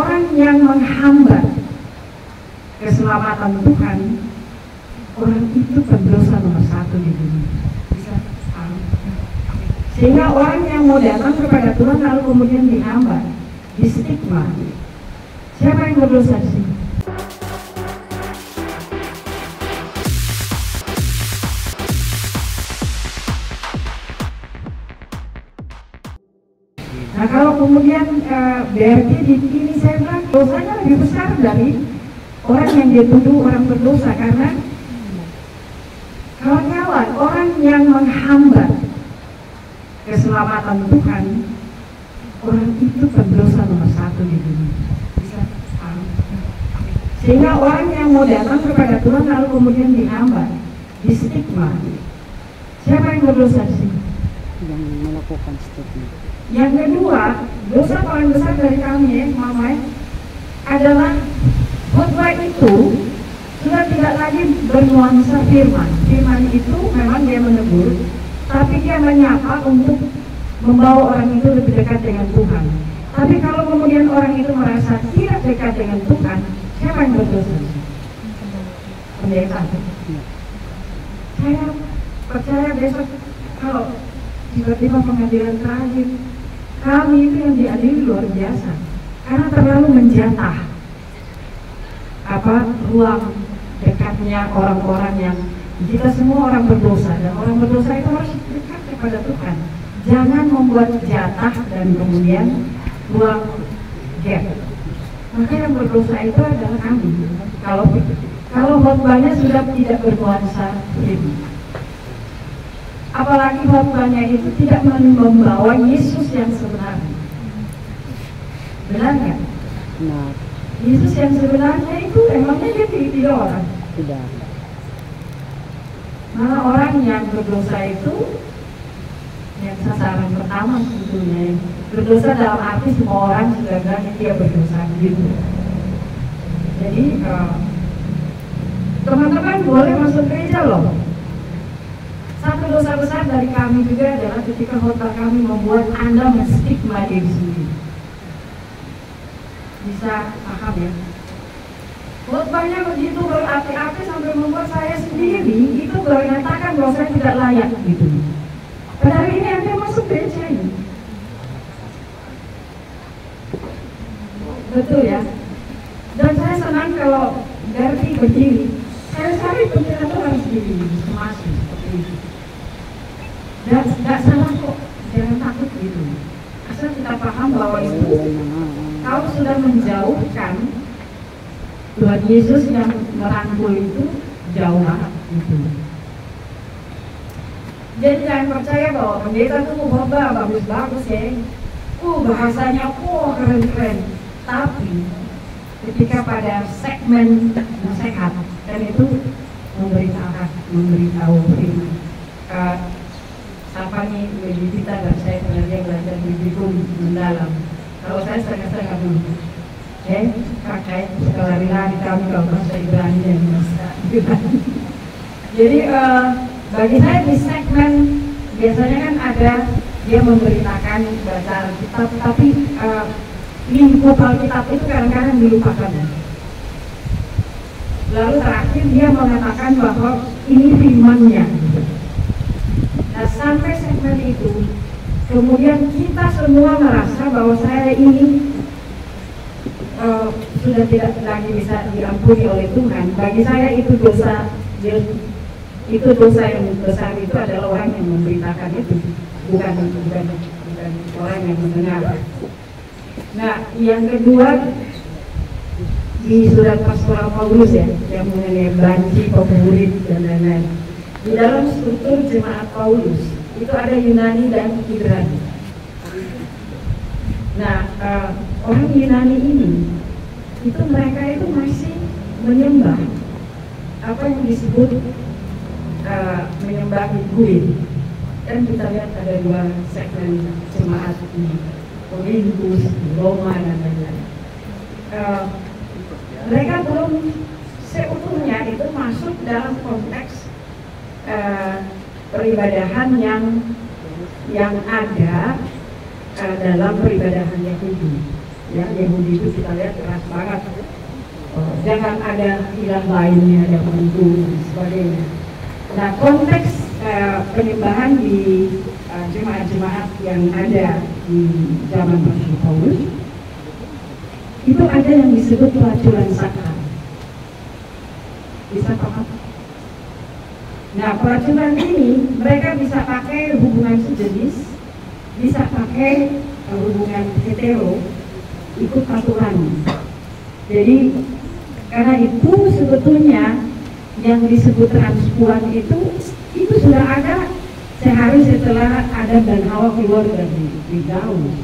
orang yang menghambat keselamatan Tuhan, orang itu pendosa nomor satu di dunia. Bisa tahu? Sehingga orang yang mau datang kepada Tuhan lalu kemudian dihambat, distigma. Siapa yang berdosa di sini? Nah kalau kemudian berarti di sini saya bilang dosanya lebih besar dari orang yang dituduh orang berdosa, karena kawan-kawan, orang yang menghambat keselamatan Tuhan, orang itu pendosa nomor satu di dunia. Bisa tahu? Sehingga orang yang mau datang kepada Tuhan lalu kemudian dihambat, distigma. Siapa yang berdosa di sini? Yang melakukan stigma. Yang kedua, dosa paling besar dari kami, Mama, adalah khotbah itu sudah tidak lagi bernuansa firman. Firman itu memang dia menegur, tapi dia menyapa untuk membawa orang itu lebih dekat dengan Tuhan. Tapi kalau kemudian orang itu merasa tidak dekat dengan Tuhan, siapa yang berdosa? Pendeta. Saya percaya besok kalau tiba-tiba pengadilan terakhir, kami itu yang diadili luar biasa karena terlalu menjatah ruang dekatnya orang-orang yang kita semua orang berdosa, dan orang berdosa itu harus dekat kepada Tuhan. Jangan membuat jatah dan kemudian ruang gap. Maka yang berdosa itu adalah kami. Kalau khotbahnya sudah tidak bernuansa firman, apalagi khotbahnya itu tidak membawa Yesus yang sebenarnya. Benar nggak? Benar. Yesus yang sebenarnya itu emangnya dia tidak orang? Tidak. Malah orang yang berdosa itu yang sasaran pertama sebetulnya. Berdosa dalam arti semua orang sudah bilang dia berdosa gitu. Jadi teman-teman boleh masuk gereja loh. Satu dosa besar dari kami juga adalah ketika khotbah kami membuat Anda menstigma diri sendiri. Bisa paham ya? Khotbahnya begitu berapi-api sampai membuat saya sendiri itu menyatakan bahwa saya tidak layak gitu. Padahal ini Anda masuk gereja ini. Betul ya? Dan saya senang kalau Gardi berdiri. Saya cari pikiran itu harus diri masih seperti itu. Tidak salah kok, jangan takut gitu. Asal kita paham bahwa itu kau sudah menjauhkan Tuhan Yesus yang merangkul itu jauh banget gitu. Jadi jangan percaya bahwa pendeta itu khotbah bagus-bagus ya, bahasanya keren-keren. Tapi ketika pada segmen nasihat dan itu memberitahu firman. Siapa nih lebih kita dan saya sebenarnya belajar lebih mendalam. Kalau saya setengah-setengah dulu, kakak lari-lari kami kalau bahasa Ibrani dan bahasa Ibrani. Jadi bagi saya di segmen biasanya kan ada dia memberitakan baca Alkitab, tapi lingkup Alkitab itu kadang-kadang dilupakan. Lalu terakhir dia mengatakan bahwa ini firman-Nya. Nah, sampai segmen itu, kemudian kita semua merasa bahwa saya ini sudah tidak lagi bisa diampuni oleh Tuhan. Bagi saya itu dosa, dosa yang besar itu adalah orang yang memberitakan itu, bukan orang yang mendengar. Nah, yang kedua di surat pastoral Paulus ya, yang mengenai banci, pemurid dan lain-lain. Di dalam struktur jemaat Paulus itu ada Yunani dan Ibrani. Nah, orang Yunani ini itu mereka itu masih menyembah apa yang disebut menyembah Guin. Dan kita lihat ada dua segmen jemaat ini, Korintus, Roma dan lain-lain. Mereka belum seutuhnya itu masuk dalam konteks peribadahan yang ada dalam peribadahan Yahudi. Ya, Yahudi itu kita lihat keras banget. Jangan ada ilah lainnya, ada bentuk dan sebagainya. Nah, konteks penyembahan di jemaat-jemaat yang ada di zaman Rasul Paulus itu ada yang disebut pelacuran sakral. Bisa paham? Nah, pelacuran ini mereka bisa pakai hubungan sejenis, bisa pakai hubungan hetero, ikut aturan. Jadi karena itu sebetulnya yang disebut transpuan itu sudah ada sehari setelah Adam dan Hawa keluar dari Daus.